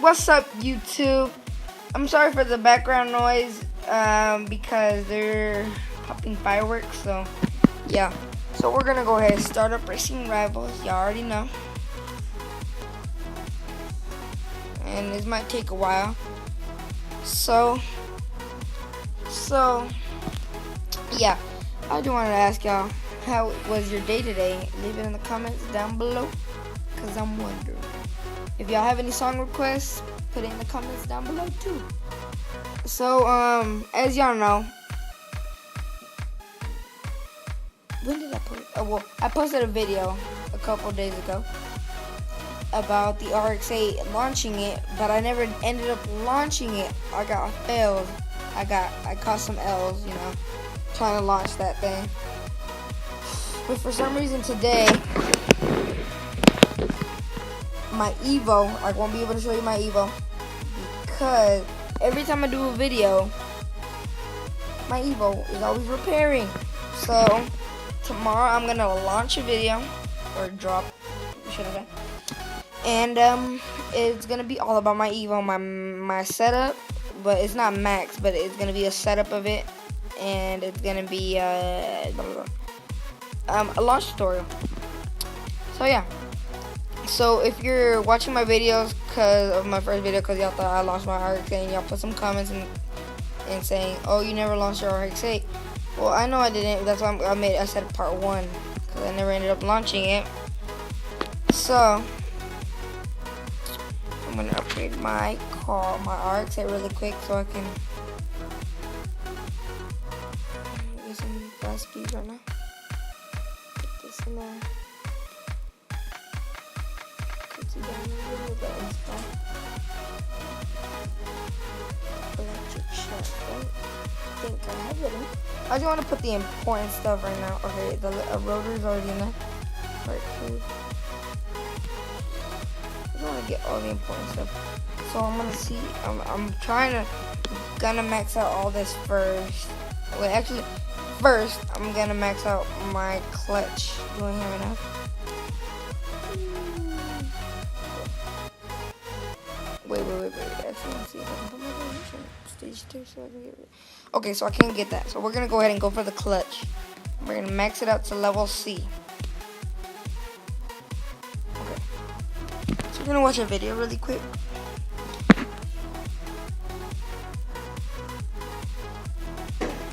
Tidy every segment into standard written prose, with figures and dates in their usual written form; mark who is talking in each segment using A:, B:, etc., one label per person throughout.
A: What's up, YouTube? I'm sorry for the background noise because they're popping fireworks, so yeah. So we're gonna go ahead and start up Racing Rivals. Y'all already know. And this might take a while. So yeah. I do want to ask y'all, how was your day today? Leave it in the comments down below, because I'm wondering. If y'all have any song requests, put it in the comments down below too. So, as y'all know, when did I post? Oh, well, I posted a video a couple days ago about the RX8 launching it, but I never ended up launching it. I failed. I caught some L's, you know, trying to launch that thing. But for some reason today, my Evo, I won't be able to show you my Evo because every time I do a video, my Evo is always repairing. So tomorrow I'm gonna launch a video, or drop, should I say? And it's gonna be all about my Evo, my setup, but it's not max, but it's gonna be a setup of it, and it's gonna be a launch tutorial. So yeah. So if you're watching my videos because of my first video, because y'all thought I launched my RX8, and y'all put some comments and saying, oh, you never launched your RX8. Well, I know I didn't. That's why I said part 1, because I never ended up launching it. So I'm gonna upgrade my RX8 really quick so I can get some fast speed right now. Put this in there. Electric shaft. I think I have it in. I just want to put the important stuff right now. Okay, the rotor's already in there. Part 2. I just want to get all the important stuff. So I'm gonna see. I'm gonna max out all this first. Wait, actually, first I'm gonna max out my clutch. Do I have enough? Wait. Actually, let's see if I can put my ignition. Stage 2 so I can get it. Okay, so I can't get that. So we're going to go ahead and go for the clutch. We're going to max it out to level C. Okay. So we're going to watch a video really quick.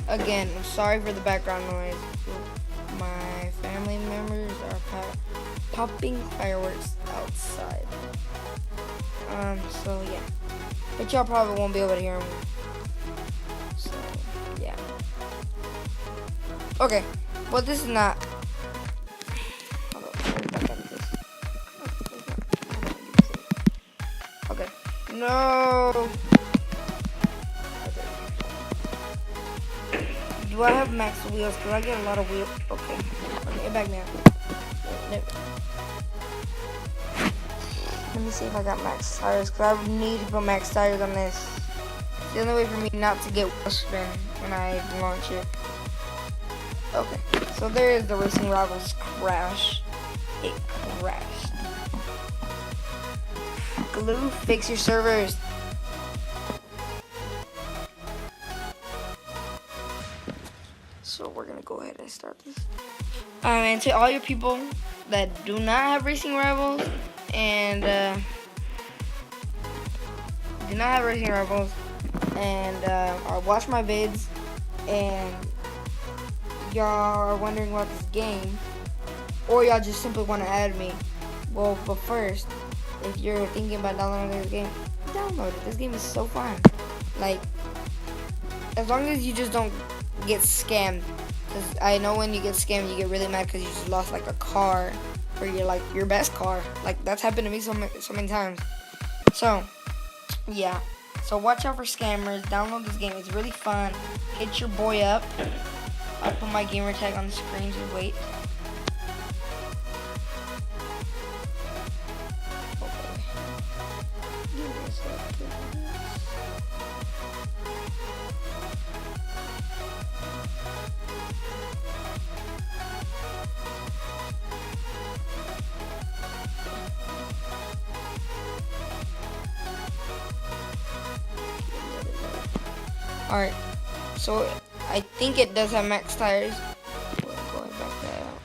A: Again, I'm sorry for the background noise. My family members are popping fireworks outside. So yeah, but y'all probably won't be able to hear them. So yeah. Okay, well this is not. Okay, no. Do I have max wheels? Cause I get a lot of wheels. Okay, get back now. Let me see if I got max tires, because I need to put max tires on this. It's the only way for me not to get wheel spin when I launch it. Okay, so there is the Racing Rivals crash. It crashed. Glue, fix your servers. So we're gonna go ahead and start this. And to all your people that do not have Racing Rivals and watch my vids and y'all are wondering about this game, or y'all just simply want to add me, well, but first, if you're thinking about downloading this game, download it. This game is so fun. Like, as long as you just don't get scammed, because I know when you get scammed, you get really mad because you just lost like a car, or your best car. Like, that's happened to me so many times. So yeah, so watch out for scammers. Download this game, it's really fun. Hit your boy up. I'll put my gamer tag on the screen. Just wait. Alright, so I think it does have max tires. Going back that out.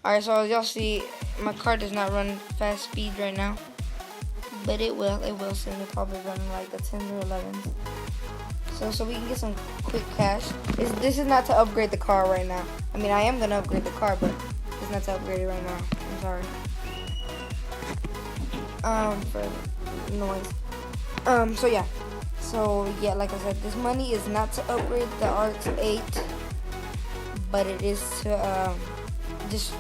A: Alright, so as y'all see, my car does not run fast speed right now. But it will soon. It'll probably run like the 10s or 11s. So we can get some quick cash. This is not to upgrade the car right now. I mean, I am going to upgrade the car, but it's not to upgrade it right now. I'm sorry. For noise. So yeah, like I said, this money is not to upgrade the RX8, but it is to just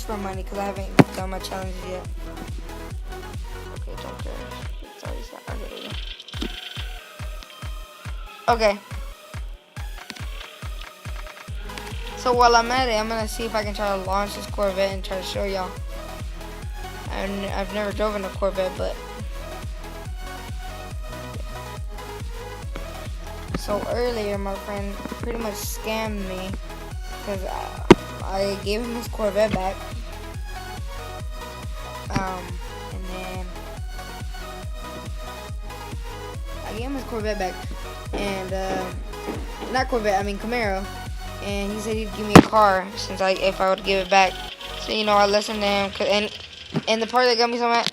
A: for money, because I haven't done my challenges yet. Okay, don't care. Sorry, okay. So while I'm at it, I'm gonna see if I can try to launch this Corvette and try to show y'all. And I've never driven a Corvette, but so earlier my friend pretty much scammed me because I gave him his Corvette back, and then I gave him his Corvette back, and not Corvette, I mean Camaro, and he said he'd give me a car if I would give it back. So I listened to him, and the part that got me so mad,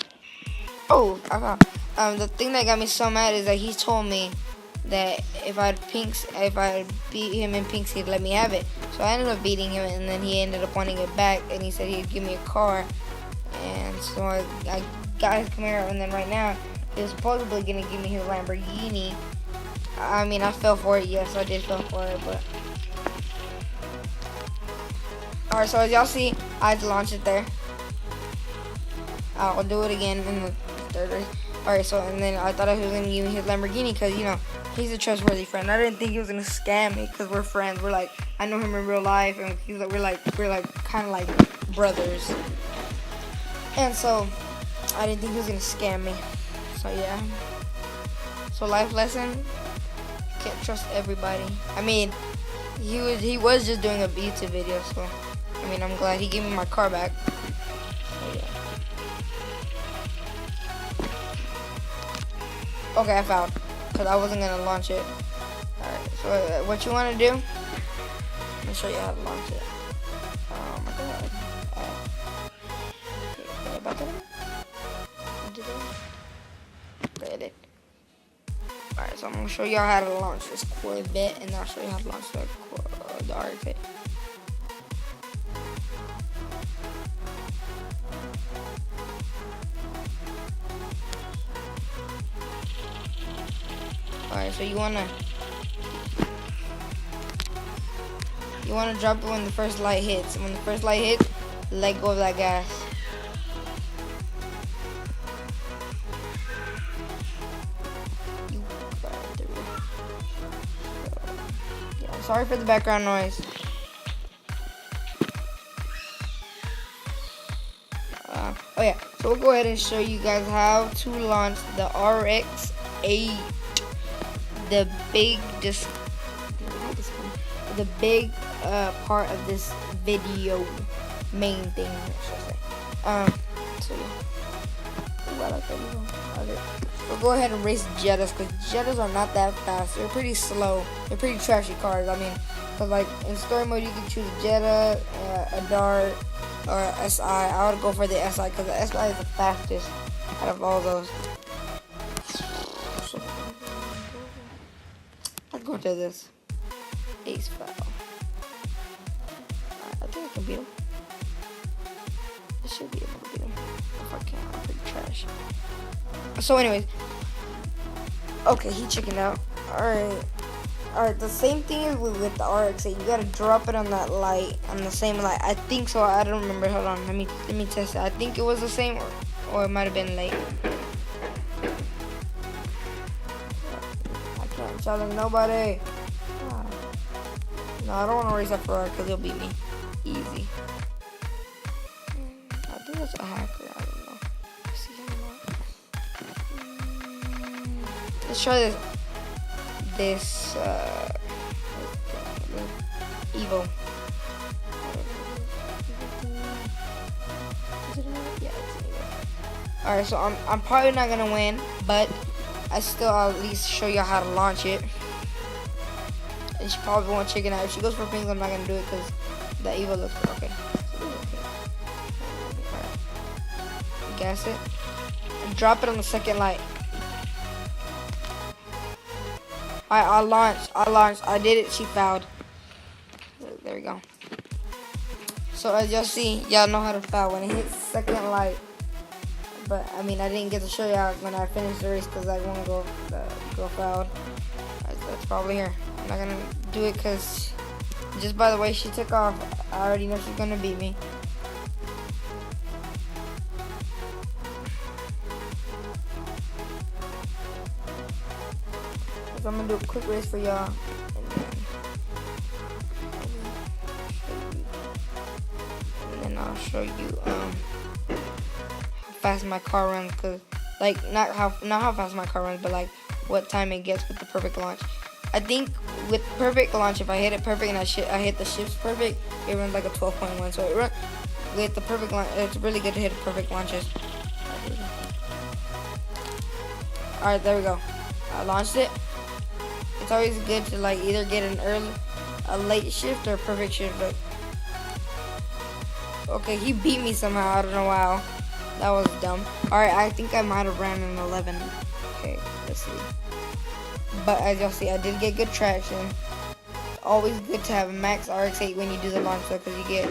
A: the thing that got me so mad is that he told me that if I beat him in pinks, he'd let me have it. So I ended up beating him, and then he ended up wanting it back, and he said he'd give me a car. And so I got his Camaro, and then right now he was supposedly gonna give me his Lamborghini. I mean, I fell for it. Yes, I did fall for it, but alright. So as y'all see, I had to launch it there. I'll do it again in the third race. Alright, so and then I thought he was gonna give me his Lamborghini because he's a trustworthy friend. I didn't think he was gonna scam me because we're friends. We're like, I know him in real life, and we're like kind of like brothers. And so I didn't think he was gonna scam me. So yeah. So life lesson: can't trust everybody. I mean, he was just doing a YouTube video, so I mean, I'm glad he gave me my car back. So yeah. Okay, I found, because I wasn't going to launch it. Alright, so what you want to do, let me show you how to launch it. Oh my god. Okay, about that? Okay, I did. Alright, so I'm going to show y'all how to launch this Corvette, and I'll show you how to launch the RX8. Alright, so you wanna drop it when the first light hits. And when the first light hits, let go of that gas. Yeah, sorry for the background noise. Oh yeah, so we'll go ahead and show you guys how to launch the RX8. The big part of this video, main thing, should I say. So yeah. I like that video. Okay. We'll go ahead and race Jettas, because Jettas are not that fast. They're pretty slow. They're pretty trashy cars. I mean, because like in story mode you can choose a Jetta, a Dart, or a SI. I would go for the SI because the SI is the fastest out of all those. Let's go to this. Ace foul. I think I can beat him. I should be able to beat him. If I can't, I'm pretty trash. So anyways. Okay, he chickened out. Alright, the same thing is with the RX8. You gotta drop it on that light, on the same light. I think so. I don't remember. Hold on. Let me test it. I think it was the same, or it might have been late. I can't challenge nobody. No, I don't want to race that Ferrari because he'll beat me. Easy. I think that's a hacker. I don't know. Let's try this Evo. Alright, so I'm probably not gonna win, but I'll at least show you how to launch it. and she probably won't chicken out. If she goes for pink, I'm not gonna do it because that Evo looks good. Okay. Alright. Gas it. And drop it on the second light. I launched. I did it. She fouled. There we go. So as y'all see, y'all know how to foul when it hits second light. But I mean, I didn't get to show y'all when I finished the race because I want to go fouled. That's probably her. I'm not gonna do it because just by the way she took off, I already know she's gonna beat me. So I'm gonna do a quick race for y'all. And then I'll show you how fast my car runs, cause like not how fast my car runs, but like what time it gets with the perfect launch. I think with perfect launch, if I hit it perfect and I hit the shifts perfect, it runs like a 12.1. So it runs with the perfect launch. It's really good to hit perfect launches. All right, there we go. I launched it. It's always good to like either get a late shift or a perfect shift. But okay, he beat me somehow. I don't know how. That was dumb. Alright, I think I might have ran an 11. Okay, let's see. But as y'all see, I did get good traction. It's always good to have a max rx8 when you do the launch though, because you get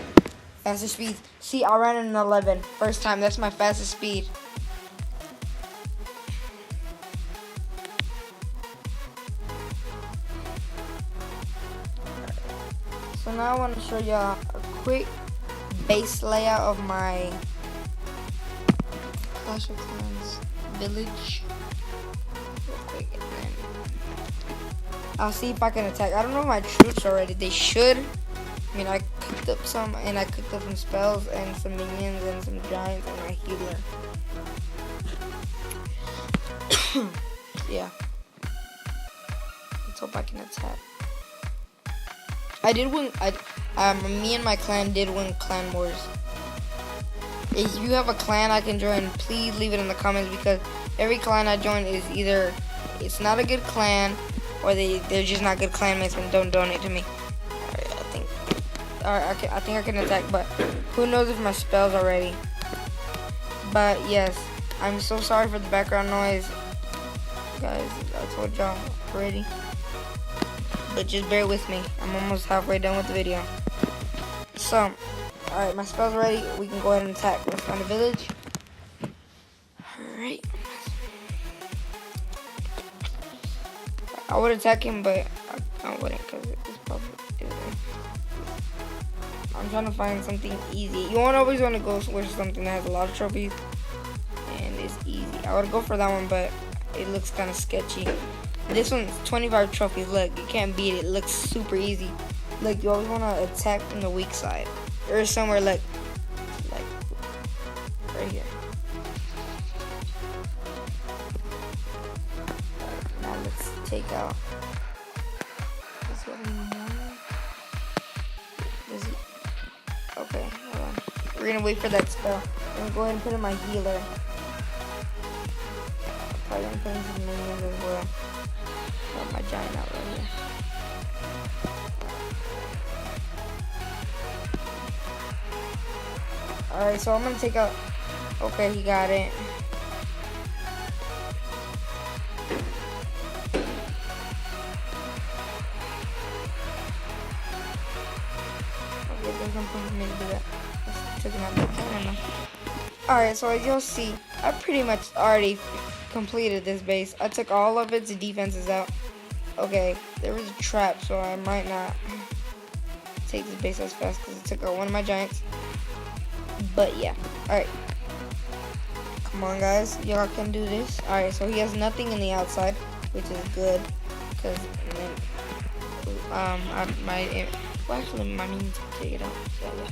A: faster speeds. See, I ran an 11. First time. That's my fastest speed. So now I want to show y'all a quick base layout of my Clash of Clans village. Real quick, and then I'll see if I can attack. I don't know my troops already. They should. I mean, I cooked up some, and I cooked up some spells and some minions and some giants and my healer. Yeah. Let's hope I can attack. I did win. Me and my clan did win clan wars. If you have a clan I can join, please leave it in the comments, because every clan I join is either it's not a good clan or they're just not good clanmates and don't donate to me. Alright, I think I can attack, but who knows if my spells are ready. But yes, I'm so sorry for the background noise, guys. I told y'all already. But just bear with me. I'm almost halfway done with the video. So, alright, my spell's ready. We can go ahead and attack. Let's find a village. Alright. I would attack him, but I wouldn't, because it's probably... I'm trying to find something easy. You won't always want to go with something that has a lot of trophies and is easy. I would go for that one, but it looks kind of sketchy. This one's 25 trophies. Look, you can't beat it. It looks super easy. Like, you always want to attack from the weak side. Or somewhere like right here. Now let's take out this one. Okay, hold on. We're gonna wait for that spell. I'm gonna go ahead and put in my healer. Probably gonna put in some minions as well. Got my giant out right here. Alright, so I'm gonna take out. Okay, he got it. Okay, there's no point for me to do that. Let's take him out the camera. Alright, so as you'll see, I pretty much already completed this base. I took all of its defenses out. Okay, there was a trap, so I might not take this base as fast because it took out one of my giants. But yeah, alright. Come on, guys, y'all can do this. Alright, so he has nothing in the outside, which is good, because I might. Well, actually, I need to take it out. So yeah.